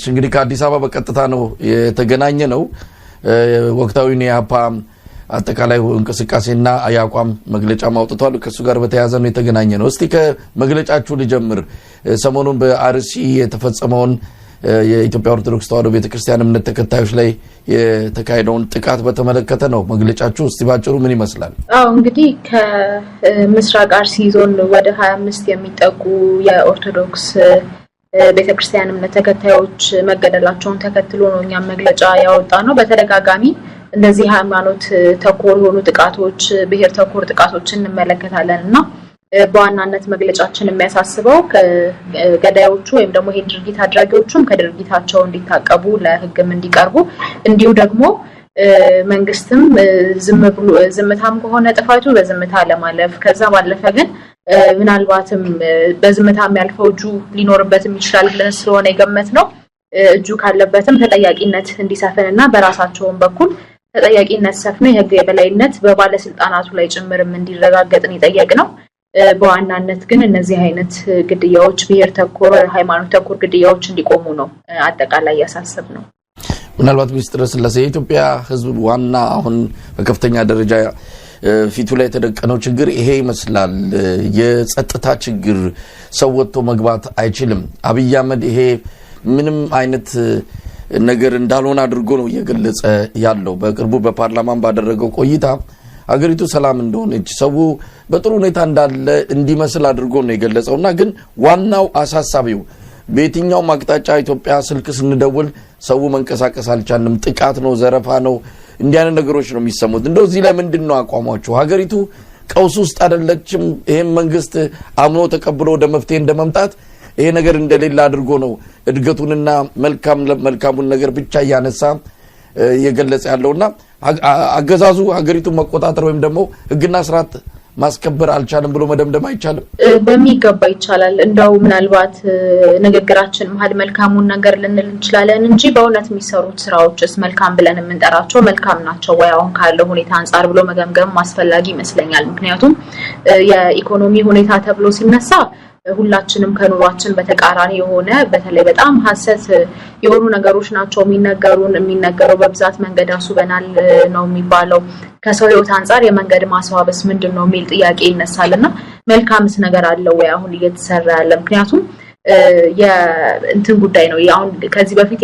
እንግዲህ ከአዲስ አበባ በቀጥታ ነው የተገናኘ ነው ወቅታዊውን የአፓ አጠቃላይ እንቅስቃሴና አያቋም መግለጫ ማውጣቷል ከሱ ጋር በተያያዘ ነው የተገናኘ ነው። እስቲ ከመግለጫችሁ ልጀምር። ሰሞኑን በአርሲ የተፈጸመውን የኢትዮጵያ ኦርቶዶክስ ተዋሕዶ ቤተክርስቲያን እምነት ተከታዮች ላይ የተካሄደውን ጥቃት በተመለከተ ነው መግለጫችሁ። እስቲ ባጭሩ ምን ይመስላል? እንግዲህ ከምስራቅ አርሲ ዞን ወደ 25 የሚጠጉ የኦርቶዶክስ ቤተክርስቲያን እምነት ተከታዮች መገደላቸውን ተከትሎ ነው እኛ መግለጫ ያወጣ ነው። በተደጋጋሚ እንደዚህ ሃይማኖት ተኮር የሆኑ ጥቃቶች፣ ብሔር ተኮር ጥቃቶችን እንመለከታለንና በዋናነት መግለጫችን የሚያሳስበው ገዳዮቹ ወይም ደግሞ ይሄን ድርጊት አድራጊዎቹም ከድርጊታቸው እንዲታቀቡ ለሕግም እንዲቀርቡ እንዲሁ ደግሞ መንግስትም ዝምታም ከሆነ ጥፋቱ በዝምታ ለማለፍ ከዛ ባለፈ ግን ምናልባትም በዝምታ የሚያልፈው እጁ ሊኖርበትም ይችላል ብለን ስለሆነ የገመት ነው እጁ ካለበትም ተጠያቂነት እንዲሰፍንና በራሳቸውም በኩል ተጠያቂነት ሰፍኖ የሕግ የበላይነት በባለስልጣናቱ ላይ ጭምርም እንዲረጋገጥን ይጠየቅ ነው። በዋናነት ግን እነዚህ አይነት ግድያዎች ብሔር ተኮር ሃይማኖት ተኮር ግድያዎች እንዲቆሙ ነው አጠቃላይ ያሳሰብ ነው። ምናልባት ሚኒስትር ስላሴ የኢትዮጵያ ሕዝብ ዋና አሁን በከፍተኛ ደረጃ ፊቱ ላይ የተደቀነው ችግር ይሄ ይመስላል። የጸጥታ ችግር፣ ሰው ወጥቶ መግባት አይችልም። አብይ አህመድ ይሄ ምንም አይነት ነገር እንዳልሆነ አድርጎ ነው እየገለጸ ያለው። በቅርቡ በፓርላማን ባደረገው ቆይታ አገሪቱ ሰላም እንደሆነች ሰው በጥሩ ሁኔታ እንዳለ እንዲመስል አድርጎ ነው የገለጸውና ግን ዋናው አሳሳቢው በየትኛው አቅጣጫ ኢትዮጵያ ስልክ ስንደውል ሰው መንቀሳቀስ አልቻለም፣ ጥቃት ነው፣ ዘረፋ ነው፣ እንዲያነ ነገሮች ነው የሚሰሙት። እንደው እዚህ ላይ ምንድነው አቋማችሁ? ሀገሪቱ ቀውስ ውስጥ አይደለችም? ይሄን መንግስት አምኖ ተቀብሎ ወደ መፍትሄ እንደመምጣት ይሄ ነገር እንደሌላ አድርጎ ነው እድገቱንና መልካሙን ነገር ብቻ ያነሳ የገለጸ ያለውና አገዛዙ ሀገሪቱን መቆጣጠር ወይም ደግሞ ህግና ስርዓት ማስከበር አልቻለም ብሎ መደምደም አይቻልም? በሚገባ ይቻላል። እንደው ምናልባት ንግግራችን መሀል መልካሙን ነገር ልንል እንችላለን እንጂ በእውነት የሚሰሩት ስራዎችስ መልካም ብለን የምንጠራቸው መልካም ናቸው ወይ አሁን ካለው ሁኔታ አንፃር ብሎ መገምገም አስፈላጊ ይመስለኛል። ምክንያቱም የኢኮኖሚ ሁኔታ ተብሎ ሲነሳ ሁላችንም ከኑሯችን በተቃራኒ የሆነ በተለይ በጣም ሐሰት የሆኑ ነገሮች ናቸው የሚነገረው በብዛት መንገድ አስበናል ነው የሚባለው። ከሰው ህይወት አንፃር የመንገድ ማስዋበስ ምንድነው የሚል ጥያቄ ይነሳልና መልካምስ ነገር አለ ወይ አሁን እየተሰራ ያለ? ምክንያቱም የእንትን ጉዳይ ነው አሁን ከዚህ በፊት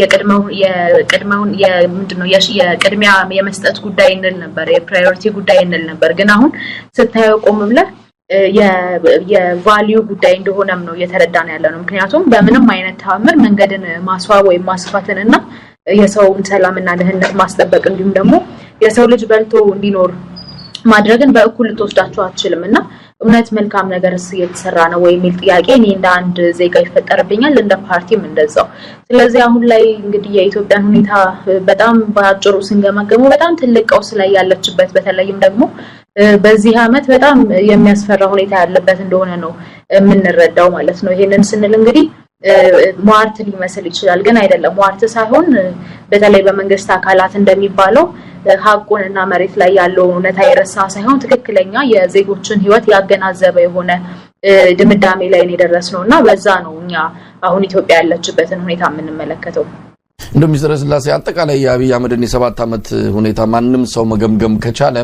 የቅድሚያ የመስጠት ጉዳይ እንል ነበር፣ የፕራዮሪቲ ጉዳይ እንል ነበር። ግን አሁን ስታየው ቆም ብለህ የቫልዩ ጉዳይ እንደሆነም ነው እየተረዳን ያለ ነው። ምክንያቱም በምንም አይነት ተአምር መንገድን ማስዋብ ወይም ማስፋትንና የሰውን ሰላምና ደህንነት ማስጠበቅ እንዲሁም ደግሞ የሰው ልጅ በልቶ እንዲኖር ማድረግን በእኩል ልትወስዳቸው አትችልምና እውነት መልካም ነገርስ እየተሰራ ነው ወይ የሚል ጥያቄ እኔ እንደ አንድ ዜጋ ይፈጠርብኛል፣ እንደ ፓርቲም እንደዛው። ስለዚህ አሁን ላይ እንግዲህ የኢትዮጵያን ሁኔታ በጣም በአጭሩ ስንገመገመው በጣም ትልቅ ቀውስ ላይ ያለችበት በተለይም ደግሞ በዚህ አመት በጣም የሚያስፈራ ሁኔታ ያለበት እንደሆነ ነው የምንረዳው ማለት ነው። ይሄንን ስንል እንግዲህ ሟርት ሊመስል ይችላል፣ ግን አይደለም። ሟርት ሳይሆን በተለይ በመንግስት አካላት እንደሚባለው ሀቁንና መሬት ላይ ያለው እውነታ የረሳ ሳይሆን ትክክለኛ የዜጎችን ህይወት ያገናዘበ የሆነ ድምዳሜ ላይ ነው የደረስነውና በዛ ነው እኛ አሁን ኢትዮጵያ ያለችበትን ሁኔታ የምንመለከተው። እንደው ሚኒስትር ስላሴ አጠቃላይ የአብይ አህመድን የ7 አመት ሁኔታ ማንም ሰው መገምገም ከቻለ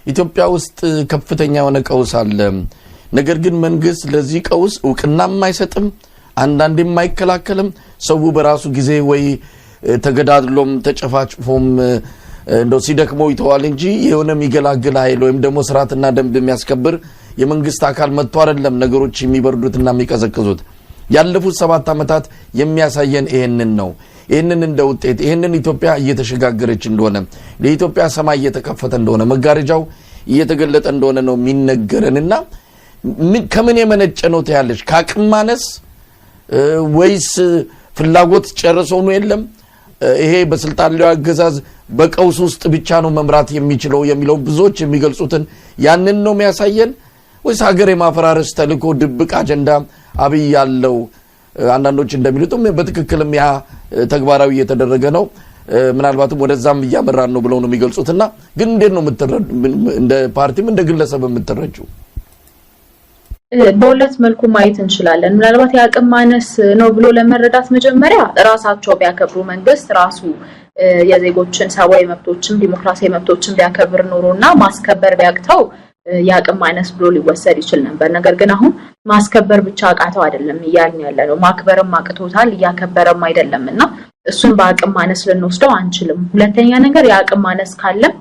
ኢትዮጵያ ውስጥ ከፍተኛ የሆነ ቀውስ አለ። ነገር ግን መንግስት ለዚህ ቀውስ እውቅናም አይሰጥም፣ አንዳንዴም አይከላከልም። ሰው በራሱ ጊዜ ወይ ተገዳድሎም ተጨፋጭፎም እንደው ሲደክመው ይተዋል እንጂ የሆነ የሚገላግል ኃይል ወይም ደግሞ ስርዓትና ደንብ የሚያስከብር የመንግስት አካል መጥቶ አይደለም ነገሮች የሚበርዱትና የሚቀዘቅዙት። ያለፉት 7 አመታት የሚያሳየን ይሄንን ነው። ይሄንን እንደ ውጤት ይሄንን ኢትዮጵያ እየተሸጋገረች እንደሆነ ለኢትዮጵያ ሰማይ እየተከፈተ እንደሆነ መጋረጃው እየተገለጠ እንደሆነ ነው የሚነገረንና ከምን የመነጨ ነው ታያለሽ? ከአቅም ማነስ ወይስ ፍላጎት ጨርሶ ነው የለም? ይሄ በስልጣን ላይ አገዛዝ በቀውስ ውስጥ ብቻ ነው መምራት የሚችለው የሚለው ብዙዎች የሚገልጹትን ያንን ነው የሚያሳየን? ወይስ ሀገር የማፈራረስ ተልዕኮ ድብቅ አጀንዳ አብይ ያለው? አንዳንዶች እንደሚሉትም በትክክልም ያ ተግባራዊ እየተደረገ ነው፣ ምናልባትም ወደዛም እያመራን ነው ብለው ነው የሚገልጹትና ግን እንዴት ነው እንደ ፓርቲም እንደ ግለሰብ የምትረጁ? በሁለት መልኩ ማየት እንችላለን። ምናልባት የአቅም ማነስ ነው ብሎ ለመረዳት መጀመሪያ ራሳቸው ቢያከብሩ መንግስት ራሱ የዜጎችን ሰብአዊ መብቶችን ዲሞክራሲያዊ መብቶችን ቢያከብር ኖሮና ማስከበር ቢያቅተው የአቅም ማነስ ብሎ ሊወሰድ ይችል ነበር። ነገር ግን አሁን ማስከበር ብቻ አቃተው አይደለም እያልን ያለነው ማክበርም አቅቶታል እያከበረም አይደለምና እሱን በአቅም ማነስ ልንወስደው አንችልም። ሁለተኛ ነገር የአቅም ማነስ ካለም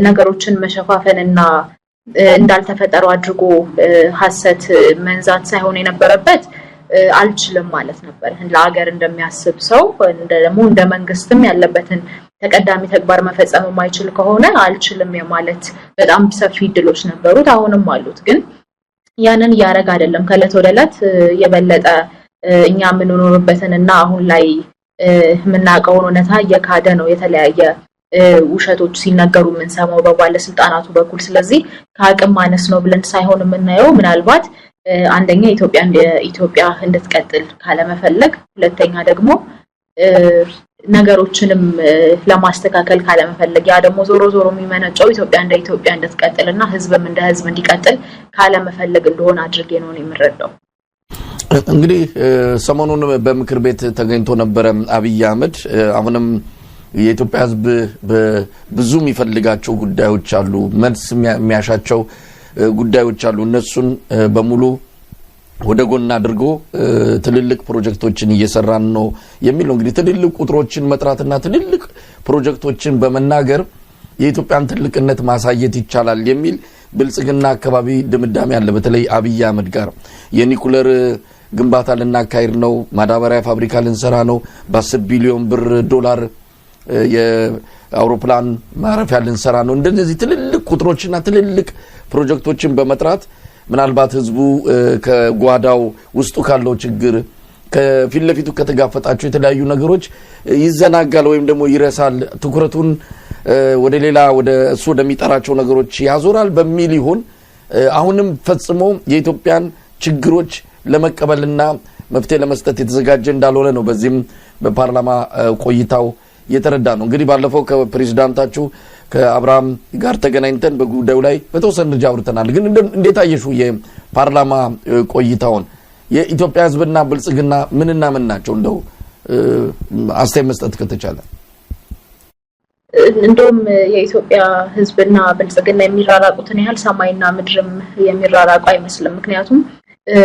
ነገሮችን መሸፋፈንና እንዳልተፈጠሩ አድርጎ ሐሰት መንዛት ሳይሆን የነበረበት አልችልም ማለት ነበር። ለሀገር እንደሚያስብ ሰው ደግሞ እንደ መንግስትም ያለበትን ተቀዳሚ ተግባር መፈጸም የማይችል ከሆነ አልችልም የማለት በጣም ሰፊ ድሎች ነበሩት፣ አሁንም አሉት። ግን ያንን ያረጋ አይደለም። ከለት ወደ ለት የበለጠ እኛ የምንኖርበትንና አሁን ላይ የምናውቀውን እውነታ እየካደ ነው የተለያየ ውሸቶች ሲነገሩ የምንሰማው በባለስልጣናቱ በኩል። ስለዚህ ከአቅም ማነስ ነው ብለን ሳይሆን የምናየው ምናልባት አንደኛ ኢትዮጵያ እንድትቀጥል ካለመፈለግ፣ ሁለተኛ ደግሞ ነገሮችንም ለማስተካከል ካለመፈለግ፣ ያ ደግሞ ዞሮ ዞሮ የሚመነጨው ኢትዮጵያ እንደ ኢትዮጵያ እንድትቀጥልና ህዝብም እንደ ህዝብ እንዲቀጥል ካለመፈለግ እንደሆነ አድርጌ ነው የምረዳው። እንግዲህ ሰሞኑን በምክር ቤት ተገኝቶ ነበር አብይ አህመድ። አሁንም የኢትዮጵያ ህዝብ ብዙ የሚፈልጋቸው ጉዳዮች አሉ፣ መልስ የሚያሻቸው ጉዳዮች አሉ። እነሱን በሙሉ ወደ ጎን አድርጎ ትልልቅ ፕሮጀክቶችን እየሰራን ነው የሚል ነው። እንግዲህ ትልልቅ ቁጥሮችን መጥራትና ትልልቅ ፕሮጀክቶችን በመናገር የኢትዮጵያን ትልቅነት ማሳየት ይቻላል የሚል ብልጽግና አካባቢ ድምዳሜ አለ። በተለይ አብይ አህመድ ጋር የኒኩለር ግንባታ ልናካሄድ ነው፣ ማዳበሪያ ፋብሪካ ልንሰራ ነው፣ በ10 ቢሊዮን ብር ዶላር የአውሮፕላን ማረፊያ ልንሰራ ነው። እንደዚህ ትልልቅ ቁጥሮችና ትልልቅ ፕሮጀክቶችን በመጥራት ምናልባት ህዝቡ ከጓዳው ውስጡ ካለው ችግር ከፊት ለፊቱ ከተጋፈጣቸው የተለያዩ ነገሮች ይዘናጋል ወይም ደግሞ ይረሳል፣ ትኩረቱን ወደ ሌላ ወደ እሱ ወደሚጠራቸው ነገሮች ያዞራል በሚል ይሁን አሁንም ፈጽሞ የኢትዮጵያን ችግሮች ለመቀበልና መፍትሄ ለመስጠት የተዘጋጀ እንዳልሆነ ነው በዚህም በፓርላማ ቆይታው የተረዳ ነው። እንግዲህ ባለፈው ከፕሬዝዳንታችሁ ከአብርሃም ጋር ተገናኝተን በጉዳዩ ላይ በተወሰነ ደረጃ አውርተናል። ግን እንዴት አየሹ የፓርላማ ቆይታውን? የኢትዮጵያ ህዝብና ብልጽግና ምንና ምን ናቸው? እንደው አስተያየት መስጠት ከተቻለ። እንደውም የኢትዮጵያ ህዝብና ብልጽግና የሚራራቁትን ያህል ሰማይና ምድርም የሚራራቁ አይመስልም። ምክንያቱም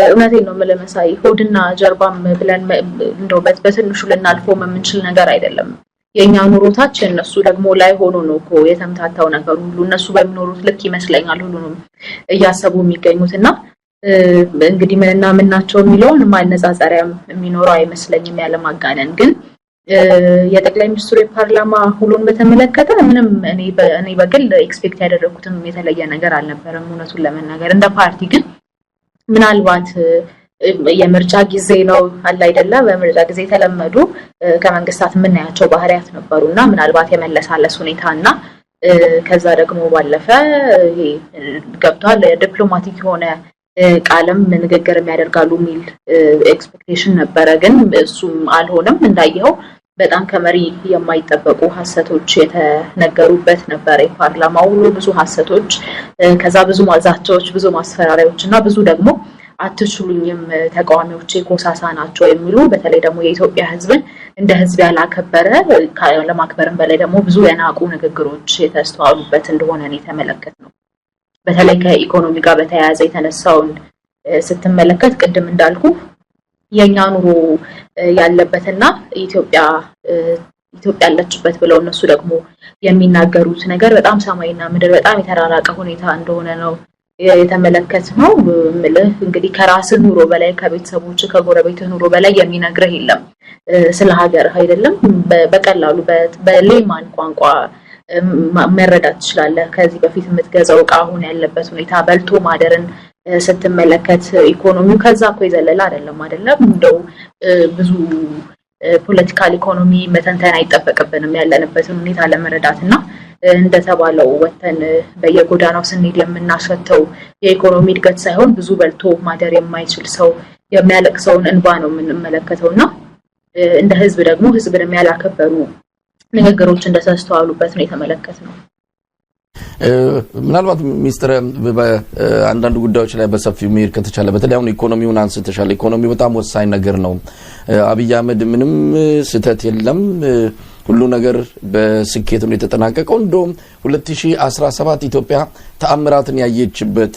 እውነቴን ነው መለመሳይ ሆድና ጀርባም ብለን እንደው በትንሹ ልናልፈው የምንችል ነገር አይደለም። የኛ ኑሮታች እነሱ ደግሞ ላይ ሆኖ ነው እኮ የተምታታው ነገር ሁሉ። እነሱ በሚኖሩት ልክ ይመስለኛል ሁሉንም እያሰቡ የሚገኙትና እንግዲህ ምንና ምን ናቸው የሚለውን ማነጻጸሪያም የሚኖረው አይመስለኝም ያለ ማጋነን። ግን የጠቅላይ ሚኒስትሩ የፓርላማ ሁሉን በተመለከተ ምንም እኔ በግል ኤክስፔክት ያደረኩትም የተለየ ነገር አልነበረም እውነቱን ለመናገር። እንደ ፓርቲ ግን ምናልባት የምርጫ ጊዜ ነው አለ አይደለ፣ በምርጫ ጊዜ የተለመዱ ከመንግስታት የምናያቸው ባህሪያት ነበሩና ምናልባት የመለሳለስ ሁኔታና ከዛ ደግሞ ባለፈ ገብቷል ዲፕሎማቲክ የሆነ ቃልም ንግግር የሚያደርጋሉ የሚል ኤክስፔክቴሽን ነበረ። ግን እሱም አልሆነም። እንዳየው በጣም ከመሪ የማይጠበቁ ሐሰቶች የተነገሩበት ነበር የፓርላማው ሁሉ። ብዙ ሐሰቶች፣ ከዛ ብዙ ማዛቻዎች፣ ብዙ ማስፈራሪያዎች እና ብዙ ደግሞ አትችሉኝም ተቃዋሚዎች ኮሳሳ ናቸው የሚሉ በተለይ ደግሞ የኢትዮጵያ ህዝብን እንደ ህዝብ ያላከበረ ለማክበርም በላይ ደግሞ ብዙ የናቁ ንግግሮች የተስተዋሉበት እንደሆነ ነው የተመለከትነው። በተለይ ከኢኮኖሚ ጋር በተያያዘ የተነሳውን ስትመለከት ቅድም እንዳልኩ የኛ ኑሮ ያለበትና ኢትዮጵያ ያለችበት ብለው እነሱ ደግሞ የሚናገሩት ነገር በጣም ሰማይና ምድር በጣም የተራራቀ ሁኔታ እንደሆነ ነው የተመለከትነው። እንግዲህ ከራስ ኑሮ በላይ ከቤተሰቦች ከጎረቤት ኑሮ በላይ የሚነግርህ የለም ስለ ሀገር አይደለም። በቀላሉ በሌማን ቋንቋ መረዳት ትችላለህ። ከዚህ በፊት የምትገዛው ዕቃ አሁን ያለበት ሁኔታ በልቶ ማደርን ስትመለከት ኢኮኖሚው ከዛ እኮ የዘለለ አይደለም። እንደው ብዙ ፖለቲካል ኢኮኖሚ መተንተን አይጠበቅብንም ያለንበትን ሁኔታ ለመረዳትና እንደተባለው ወተን በየጎዳናው ስንሄድ የምናሸተው የኢኮኖሚ እድገት ሳይሆን ብዙ በልቶ ማደር የማይችል ሰው የሚያለቅሰውን እንባ ነው የምንመለከተውና እንደ ህዝብ ደግሞ ህዝብን የሚያላከበሩ ንግግሮች እንደተስተዋሉበት ነው የተመለከትነው። ምናልባት ሚስተር በአንዳንድ ጉዳዮች ላይ በሰፊው መሄድ ከተቻለ በተለይ አሁን ኢኮኖሚውን አንስተሻል። ኢኮኖሚ በጣም ወሳኝ ነገር ነው። አብይ አህመድ ምንም ስህተት የለም፣ ሁሉ ነገር በስኬት ነው የተጠናቀቀው። እንደውም 2017 ኢትዮጵያ ተአምራትን ያየችበት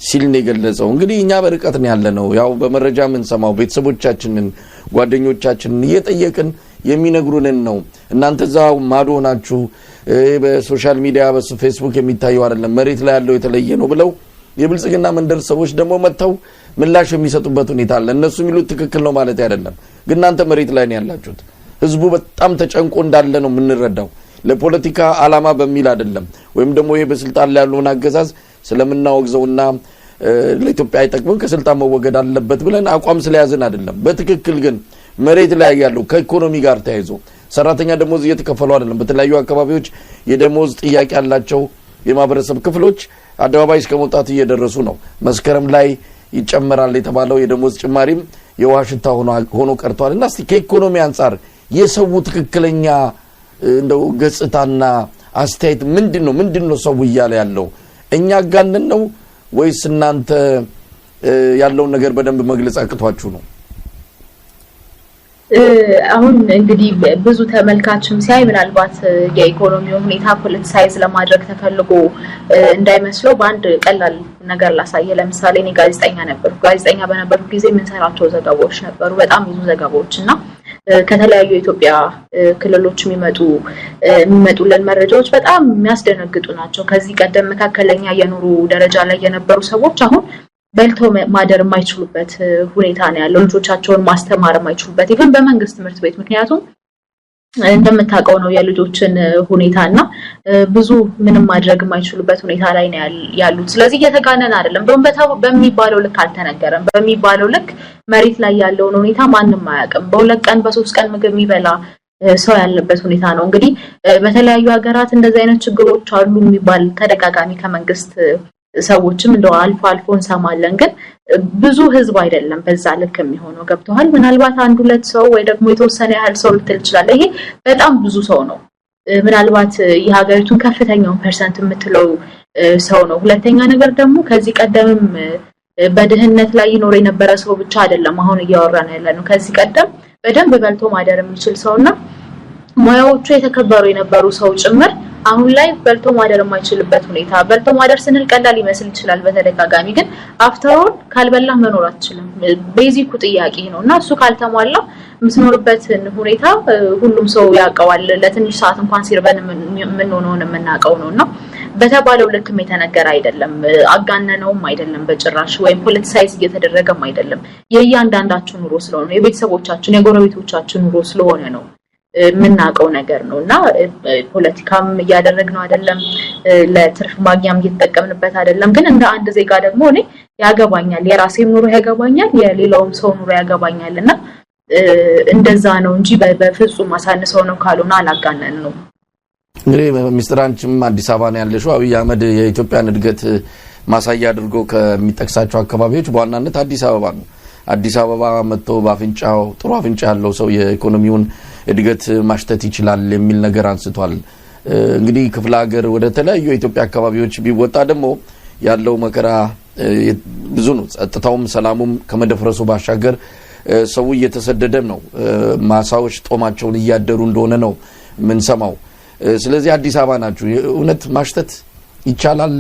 ሲል ነው የገለጸው። እንግዲህ እኛ በርቀት ነው ያለነው፣ ያው በመረጃ ምን ሰማው ቤተሰቦቻችንን ጓደኞቻችንን እየጠየቅን የሚነግሩንን ነው። እናንተ እዛው ማዶ ናችሁ በሶሻል ሚዲያ በፌስቡክ የሚታየው አይደለም፣ መሬት ላይ ያለው የተለየ ነው ብለው የብልጽግና መንደር ሰዎች ደግሞ መተው ምላሽ የሚሰጡበት ሁኔታ አለ። እነሱ የሚሉት ትክክል ነው ማለት አይደለም፣ ግን እናንተ መሬት ላይ ነው ያላችሁት። ህዝቡ በጣም ተጨንቆ እንዳለ ነው የምንረዳው። ለፖለቲካ አላማ በሚል አይደለም፣ ወይም ደግሞ ይሄ በስልጣን ላይ ያለውን አገዛዝ ስለምናወግዘውና ለኢትዮጵያ አይጠቅምም ከስልጣን መወገድ አለበት ብለን አቋም ስለያዝን አይደለም። በትክክል ግን መሬት ላይ ያለው ከኢኮኖሚ ጋር ተያይዞ ሰራተኛ ደሞዝ እየተከፈሉ አይደለም። በተለያዩ አካባቢዎች የደሞዝ ጥያቄ ያላቸው የማህበረሰብ ክፍሎች አደባባይ እስከ መውጣት እየደረሱ ነው። መስከረም ላይ ይጨመራል የተባለው የደሞዝ ጭማሪም የውሃ ሽታ ሆኖ ቀርቷል። እና እስቲ ከኢኮኖሚ አንፃር የሰው ትክክለኛ እንደው ገጽታና አስተያየት ምንድነው ሰው እያለ ያለው? እኛ ጋንን ነው ወይስ እናንተ ያለውን ነገር በደንብ መግለጽ አቅቷችሁ ነው? አሁን እንግዲህ ብዙ ተመልካችም ሲያይ ምናልባት የኢኮኖሚው ሁኔታ ፖለቲሳይዝ ለማድረግ ተፈልጎ እንዳይመስለው በአንድ ቀላል ነገር ላሳየ። ለምሳሌ እኔ ጋዜጠኛ ነበርኩ። ጋዜጠኛ በነበርኩ ጊዜ የምንሰራቸው ዘገባዎች ነበሩ፣ በጣም ብዙ ዘገባዎች እና ከተለያዩ የኢትዮጵያ ክልሎች የሚመጡልን መረጃዎች በጣም የሚያስደነግጡ ናቸው። ከዚህ ቀደም መካከለኛ የኑሮ ደረጃ ላይ የነበሩ ሰዎች አሁን በልተው ማደር የማይችሉበት ሁኔታ ነው ያለው። ልጆቻቸውን ማስተማር የማይችሉበት ይሄን በመንግስት ትምህርት ቤት ምክንያቱም እንደምታውቀው ነው የልጆችን ሁኔታና ብዙ ምንም ማድረግ የማይችሉበት ሁኔታ ላይ ነው ያሉት። ስለዚህ እየተጋነን አይደለም፣ በሚባለው ልክ አልተነገረም። በሚባለው ልክ መሬት ላይ ያለውን ሁኔታ ማንም አያውቅም። በሁለት ቀን በሶስት ቀን ምግብ የሚበላ ሰው ያለበት ሁኔታ ነው። እንግዲህ በተለያዩ ሀገራት እንደዚህ አይነት ችግሮች አሉ የሚባል ተደጋጋሚ ከመንግስት ሰዎችም እንደው አልፎ እንሰማለን። ግን ብዙ ህዝብ አይደለም በዛ ልክ የሚሆነው። ገብቷል? ምናልባት አንድ ሁለት ሰው ወይ ደግሞ የተወሰነ ያህል ሰው ልትል ይችላል። ይሄ በጣም ብዙ ሰው ነው። ምናልባት የሀገሪቱን ከፍተኛውን ፐርሰንት የምትለው ሰው ነው። ሁለተኛ ነገር ደግሞ ከዚህ ቀደምም በድህነት ላይ ይኖር የነበረ ሰው ብቻ አይደለም አሁን እያወራን ያለነው። ከዚህ ቀደም በደንብ በልቶ ማደር የሚችል ሰውና ሙያዎቹ የተከበሩ የነበሩ ሰው ጭምር አሁን ላይ በልቶ ማደር የማይችልበት ሁኔታ። በልቶ ማደር ስንል ቀላል ሊመስል ይችላል በተደጋጋሚ፣ ግን አፍተሮል ካልበላ መኖር አትችልም። ቤዚኩ ጥያቄ ነውና እሱ ካልተሟላ የምትኖርበትን ሁኔታ ሁሉም ሰው ያውቀዋል። ለትንሽ ሰዓት እንኳን ሲርበን የምንሆነውን የምናውቀው ነውና በተባለው ልክም የተነገረ አይደለም፣ አጋነነውም አይደለም በጭራሽ፣ ወይም ፖለቲሳይዝ እየተደረገም አይደለም። የእያንዳንዳችን ኑሮ ስለሆነ የቤተሰቦቻችን የጎረቤቶቻችን ኑሮ ስለሆነ ነው የምናውቀው ነገር ነውና ፖለቲካም እያደረግነው አይደለም፣ ለትርፍ ማግኛም እየተጠቀምንበት አይደለም። ግን እንደ አንድ ዜጋ ደግሞ እኔ ያገባኛል፣ የራሴም ኑሮ ያገባኛል፣ የሌላውም ሰው ኑሮ ያገባኛልና እንደዛ ነው እንጂ በፍጹም አሳንሰው ነው ካልሆነ አላጋነን ነው። እንግዲህ ሚስተር አንቺም አዲስ አበባ ነው ያለሽው። አብይ አህመድ የኢትዮጵያን እድገት ማሳያ አድርጎ ከሚጠቅሳቸው አካባቢዎች በዋናነት አዲስ አበባ ነው። አዲስ አበባ መጥቶ ባፍንጫው ጥሩ አፍንጫ ያለው ሰው የኢኮኖሚውን እድገት ማሽተት ይችላል የሚል ነገር አንስቷል። እንግዲህ ክፍለ ሀገር ወደ ተለያዩ የኢትዮጵያ አካባቢዎች ቢወጣ ደግሞ ያለው መከራ ብዙ ነው። ጸጥታውም ሰላሙም ከመደፍረሱ ባሻገር ሰው እየተሰደደ ነው። ማሳዎች ጦማቸውን እያደሩ እንደሆነ ነው ምን ሰማው። ስለዚህ አዲስ አበባ ናችሁ፣ እውነት ማሽተት ይቻላል።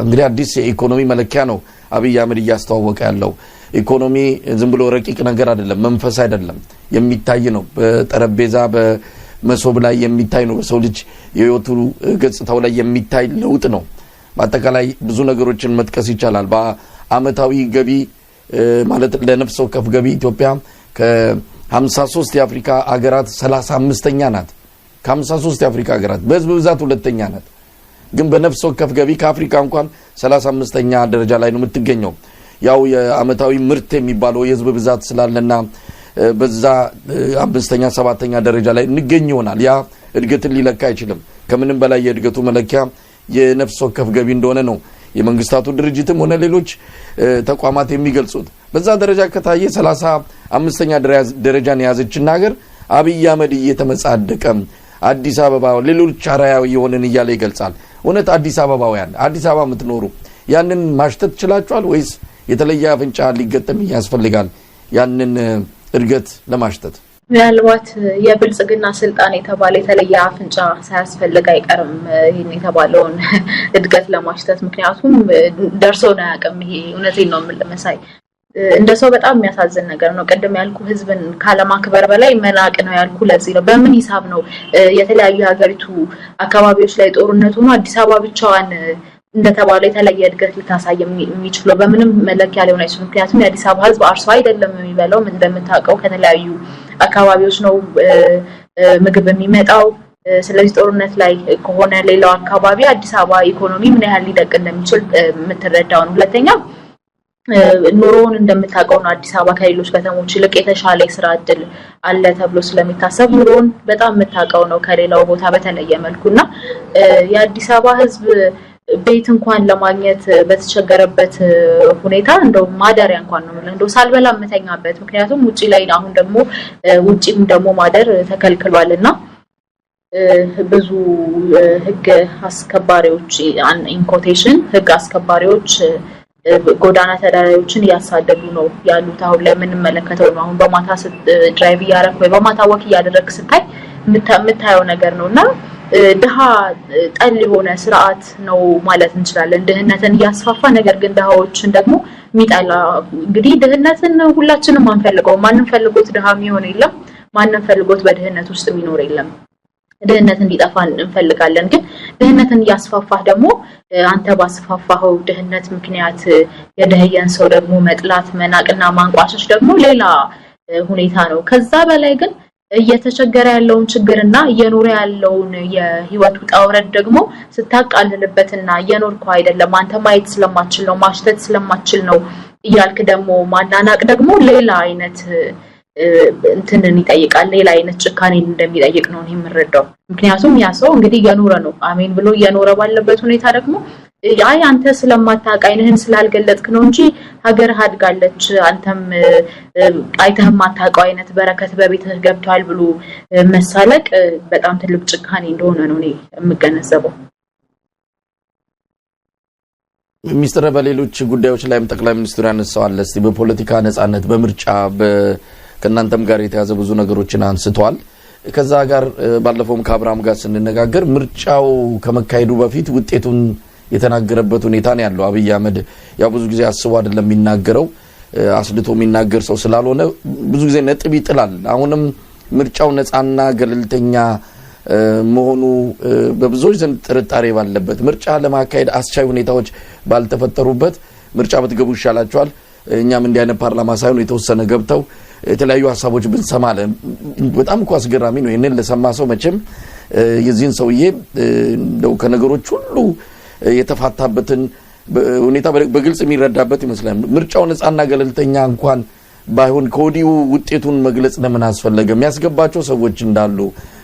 እንግዲህ አዲስ የኢኮኖሚ መለኪያ ነው አብይ አህመድ እያስተዋወቀ ያለው። ኢኮኖሚ ዝም ብሎ ረቂቅ ነገር አይደለም፣ መንፈስ አይደለም፣ የሚታይ ነው። በጠረጴዛ በመሶብ ላይ የሚታይ ነው። በሰው ልጅ የህይወቱ ገጽታው ላይ የሚታይ ለውጥ ነው። በአጠቃላይ ብዙ ነገሮችን መጥቀስ ይቻላል። በአመታዊ ገቢ ማለት ለነፍስ ወከፍ ገቢ ኢትዮጵያ ከ53 የአፍሪካ ሀገራት 35ኛ ናት። ከ53 የአፍሪካ ሀገራት በህዝብ ብዛት ሁለተኛ ናት። ግን በነፍስ ወከፍ ገቢ ከአፍሪካ እንኳን 35ኛ ደረጃ ላይ ነው የምትገኘው። ያው የአመታዊ ምርት የሚባለው የህዝብ ብዛት ስላለና በዛ 5ኛ 7ኛ ደረጃ ላይ እንገኝ ይሆናል። ያ እድገትን ሊለካ አይችልም። ከምንም በላይ የእድገቱ መለኪያ የነፍስ ወከፍ ገቢ እንደሆነ ነው የመንግስታቱ ድርጅትም ሆነ ሌሎች ተቋማት የሚገልጹት። በዛ ደረጃ ከታየ 35ኛ ደረጃን የያዘችና ሀገር አብይ አህመድ እየተመጻደቀ አዲስ አበባ ሌሎች አራያዊ የሆነን እያለ ይገልጻል። እውነት አዲስ አበባውያን አዲስ አበባ የምትኖሩ ያንን ማሽተት ይችላችኋል ወይስ የተለየ አፍንጫ ሊገጠም ያስፈልጋል ያንን እድገት ለማሽተት? ምናልባት የብልጽግና ስልጣን የተባለ የተለየ አፍንጫ ሳያስፈልግ አይቀርም ይሄን የተባለውን እድገት ለማሽተት። ምክንያቱም ደርሶ ነው ያቀም ይሄ እውነቴን ነው የምልመሳይ እንደ ሰው በጣም የሚያሳዝን ነገር ነው። ቀደም ያልኩ ህዝብን ካለማክበር በላይ መናቅ ነው ያልኩ ለዚህ ነው። በምን ሂሳብ ነው የተለያዩ ሀገሪቱ አካባቢዎች ላይ ጦርነቱ ነው አዲስ አበባ ብቻዋን እንደተባለው የተለየ እድገት ሊታሳይ የሚችለው? በምንም መለኪያ ሊሆን አይችልም። ምክንያቱም የአዲስ አበባ ህዝብ አርሶ አይደለም የሚበላው እንደምታውቀው ከተለያዩ አካባቢዎች ነው ምግብ የሚመጣው። ስለዚህ ጦርነት ላይ ከሆነ ሌላው አካባቢ አዲስ አበባ ኢኮኖሚ ምን ያህል ሊደቅ እንደሚችል የምትረዳው ነው። ሁለተኛ ኑሮውን እንደምታውቀው ነው አዲስ አበባ ከሌሎች ከተሞች ይልቅ የተሻለ ስራ እድል አለ ተብሎ ስለሚታሰብ ኑሮውን በጣም የምታውቀው ነው ከሌላው ቦታ በተለየ መልኩና የአዲስ አበባ ህዝብ ቤት እንኳን ለማግኘት በተቸገረበት ሁኔታ እንደው ማደሪያ እንኳን ነው ማለት እንደው ሳልበላ መተኛበት። ምክንያቱም ውጪ ላይ አሁን ደግሞ ውጪም ደግሞ ማደር ተከልክሏልና ብዙ ህግ አስከባሪዎች ኢንኮቴሽን ህግ አስከባሪዎች ጎዳና ተዳዳሪዎችን ያሳደዱ ነው ያሉት። አሁን ላይ ምን መለከተው ነው አሁን በማታ ድራይቭ ያረክ ወይ በማታ ወክ ያደረክ ስታይ የምታየው ነገር ነውና ድሃ ጠል የሆነ ስርዓት ነው ማለት እንችላለን። ድህነትን ያስፋፋ ነገር ግን ድሃዎችን ደግሞ ሚጣላ። እንግዲህ ድህነትን ሁላችንም አንፈልገው። ማንንም ፈልጎት ድሃ የሚሆን የለም፣ ማንንም ፈልጎት በድህነት ውስጥ የሚኖር የለም። ድህነት እንዲጠፋ እንፈልጋለን። ግን ድህነትን ያስፋፋህ ደግሞ አንተ ባስፋፋው ድህነት ምክንያት የደህየን ሰው ደግሞ መጥላት መናቅና ማንቋሸሽ ደግሞ ሌላ ሁኔታ ነው። ከዛ በላይ ግን እየተቸገረ ያለውን ችግርና እየኖረ ያለውን የህይወት ውጣ ውረድ ደግሞ ስታቃልልበትና እየኖርኩ አይደለም አንተ ማየት ስለማትችል ነው ማሽተት ስለማትችል ነው እያልክ ደግሞ ማናናቅ ደግሞ ሌላ አይነት እንትንን ይጠይቃል። ሌላ አይነት ጭካኔን እንደሚጠይቅ ነው የምረዳው። ምክንያቱም ያ ሰው እንግዲህ እየኖረ ነው አሜን ብሎ እየኖረ ባለበት ሁኔታ ደግሞ አይ አንተ ስለማታውቅ አይንህን ስላልገለጥክ ነው እንጂ ሀገርህ አድጋለች አንተም አይተህ ማታውቀው አይነት በረከት በቤትህ ገብቷል ብሎ መሳለቅ በጣም ትልቅ ጭካኔ እንደሆነ ነው እኔ የምገነዘበው። ሚኒስትር በሌሎች ጉዳዮች ላይም ጠቅላይ ሚኒስትሩ ያነሳዋል። እስቲ በፖለቲካ ነጻነት በምርጫ ከናንተም ጋር የተያዘ ብዙ ነገሮችን አንስተዋል። ከዛ ጋር ባለፈውም ከአብርሃም ጋር ስንነጋገር ምርጫው ከመካሄዱ በፊት ውጤቱን የተናገረበት ሁኔታ ነው ያለው። አብይ አህመድ ያው ብዙ ጊዜ አስቦ አይደለም የሚናገረው አስልቶ የሚናገር ሰው ስላልሆነ ብዙ ጊዜ ነጥብ ይጥላል። አሁንም ምርጫው ነፃና ገለልተኛ መሆኑ በብዙዎች ዘንድ ጥርጣሬ ባለበት ምርጫ ለማካሄድ አስቻይ ሁኔታዎች ባልተፈጠሩበት ምርጫ ብትገቡ ይሻላችኋል እኛም እንዲህ አይነት ፓርላማ ሳይሆን የተወሰነ ገብተው የተለያዩ ሐሳቦች ብንሰማ በጣም እኮ አስገራሚ ነው። ይሄንን ለሰማ ሰው መቼም የዚህን ሰውዬ እንደው ከነገሮች ሁሉ የተፋታበትን ሁኔታ በግልጽ የሚረዳበት ይመስላል። ምርጫው ነፃና ገለልተኛ እንኳን ባይሆን ከወዲሁ ውጤቱን መግለጽ ለምን አስፈለገ? የሚያስገባቸው ሰዎች እንዳሉ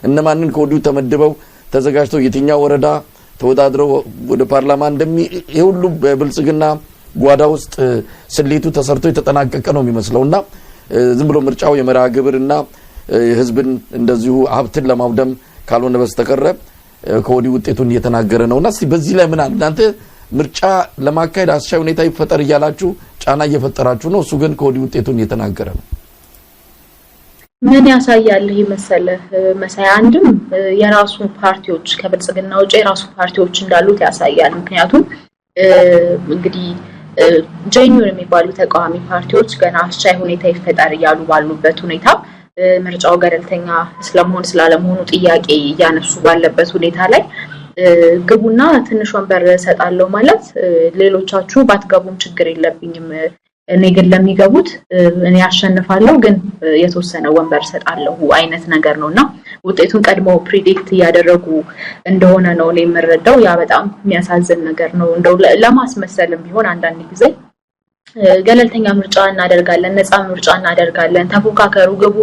እነማንን ከወዲሁ ተመድበው ተዘጋጅተው የትኛው ወረዳ ተወዳድረው ወደ ፓርላማ ይሁሉ በብልጽግና ጓዳ ውስጥ ስሌቱ ተሰርቶ የተጠናቀቀ ነው የሚመስለውና ዝም ብሎ ምርጫው የመርሃ ግብርና ህዝብን እንደዚሁ ሀብትን ለማውደም ካልሆነ በስተቀር ከወዲሁ ውጤቱን እየተናገረ ነውና እስቲ በዚህ ላይ ምን እናንተ ምርጫ ለማካሄድ አስቻይ ሁኔታ ይፈጠር ይያላችሁ ጫና እየፈጠራችሁ ነው፣ እሱ ግን ከወዲሁ ውጤቱን እየተናገረ ነው። ምን ያሳያል ይመስልህ መሳይ? አንድም የራሱ ፓርቲዎች ከብልጽግና ውጪ የራሱ ፓርቲዎች እንዳሉት ያሳያል። ምክንያቱም እንግዲህ ጀኒውን የሚባሉ ተቃዋሚ ፓርቲዎች ገና አስቻይ ሁኔታ ይፈጠር ይያሉ ባሉበት ሁኔታ ምርጫው ገለልተኛ ስለመሆን ስላለመሆኑ ጥያቄ እያነሱ ባለበት ሁኔታ ላይ ግቡና ትንሽ ወንበር ሰጣለው ማለት ሌሎቻችሁ ባትገቡም ችግር የለብኝም እኔ ግን ለሚገቡት እኔ አሸንፋለሁ ግን የተወሰነ ወንበር ሰጣለሁ አይነት ነገር ነውና ውጤቱን ቀድሞ ፕሪዲክት ያደረጉ እንደሆነ ነው እኔ የምረዳው። ያ በጣም የሚያሳዝን ነገር ነው። እንደው ለማስመሰልም ቢሆን አንዳንድ ጊዜ ገለልተኛ ምርጫ እናደርጋለን ነፃ ምርጫ እናደርጋለን ተፎካከሩ ግቡ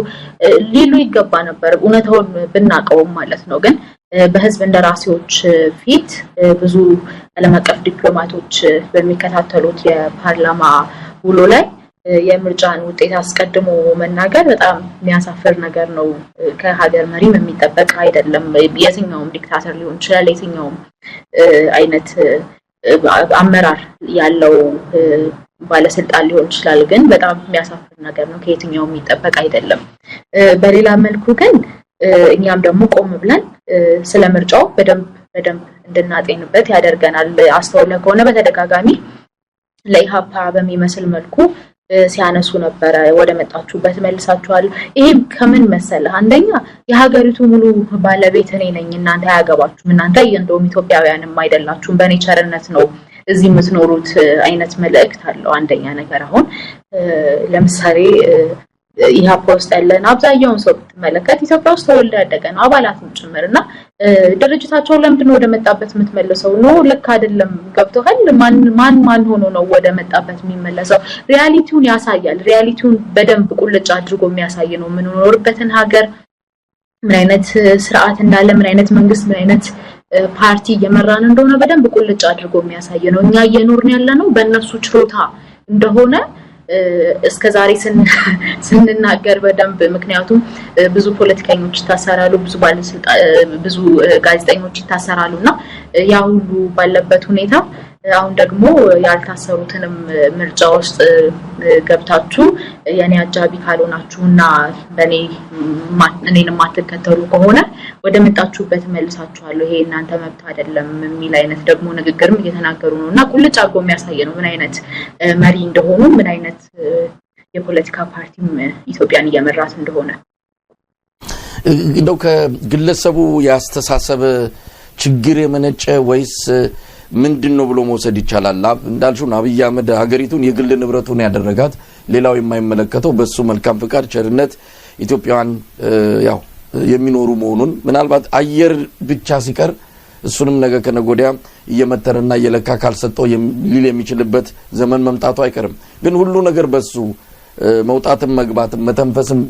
ሊሉ ይገባ ነበር እውነታውን ብናቀውም ማለት ነው። ግን በህዝብ እንደራሴዎች ፊት ብዙ ዓለም አቀፍ ዲፕሎማቶች በሚከታተሉት የፓርላማ ውሎ ላይ የምርጫን ውጤት አስቀድሞ መናገር በጣም የሚያሳፍር ነገር ነው። ከሀገር መሪም የሚጠበቅ አይደለም። የትኛውም ዲክታተር ሊሆን ይችላል፣ የትኛውም አይነት አመራር ያለው ባለስልጣን ሊሆን ይችላል። ግን በጣም የሚያሳፍር ነገር ነው። ከየትኛውም የሚጠበቅ አይደለም። በሌላ መልኩ ግን እኛም ደግሞ ቆም ብለን ስለምርጫው በደንብ እንድናጤንበት ያደርገናል። አስተውለ ከሆነ በተደጋጋሚ ለኢሃፓ በሚመስል መልኩ ሲያነሱ ነበረ። ወደ መጣችሁበት መልሳችኋል። ይሄ ከምን መሰለህ? አንደኛ የሀገሪቱ ሙሉ ባለቤት እኔ ነኝ፣ እናንተ አያገባችሁም፣ እናንተ እንደውም ኢትዮጵያውያንም አይደላችሁም፣ በእኔ ቸርነት ነው እዚህ የምትኖሩት አይነት መልእክት አለው። አንደኛ ነገር አሁን ለምሳሌ ኢሃፓ ውስጥ ያለን አብዛኛውን ሰው ብትመለከት ኢትዮጵያ ውስጥ ተወልዶ ያደገ ነው፣ አባላትም ጭምርና ድርጅታቸውን ለምንድነው ወደ መጣበት የምትመለሰው? ነው ልክ አይደለም። ገብቶሃል? ማን ሆኖ ነው ወደ መጣበት የሚመለሰው? ሪያሊቲውን ያሳያል። ሪያሊቲውን በደንብ ቁልጭ አድርጎ የሚያሳይ ነው። የምንኖርበትን ሀገር ምን አይነት ስርዓት እንዳለ፣ ምን አይነት መንግስት፣ ምን አይነት ፓርቲ እየመራን እንደሆነ በደንብ ቁልጭ አድርጎ የሚያሳይ ነው። እኛ እየኖርን ያለነው በእነሱ ችሮታ እንደሆነ እስከዛሬ ስንናገር በደንብ ምክንያቱም ብዙ ፖለቲከኞች ይታሰራሉ፣ ብዙ ጋዜጠኞች ይታሰራሉና ያ ሁሉ ባለበት ሁኔታ አሁን ደግሞ ያልታሰሩትንም ምርጫ ውስጥ ገብታችሁ የኔ አጃቢ ካልሆናችሁና እኔን ማትከተሉ ከሆነ ወደ መጣችሁበት መልሳችኋለሁ፣ ይሄ እናንተ መብት አይደለም የሚል አይነት ደግሞ ንግግርም እየተናገሩ ነውና ቁልጭ አድርጎ የሚያሳይ ነው ምን አይነት መሪ እንደሆኑ፣ ምን አይነት የፖለቲካ ፓርቲም ኢትዮጵያን እየመራት እንደሆነ። እንደው ከግለሰቡ ያስተሳሰብ ችግር የመነጨ ወይስ ምንድነው ብሎ መውሰድ ይቻላል? እንዳልሽው አብይ አህመድ ሀገሪቱን የግል ንብረቱን ያደረጋት ሌላው የማይመለከተው በሱ መልካም ፍቃድ ቸርነት ኢትዮጵያውያን ያው የሚኖሩ መሆኑን ምናልባት አየር ብቻ ሲቀር እሱንም ነገ ከነጎዲያ እየመተረና እየለካ ካልሰጠው ሊል የሚችልበት ዘመን መምጣቱ አይቀርም። ግን ሁሉ ነገር በሱ መውጣትም መግባትም መተንፈስም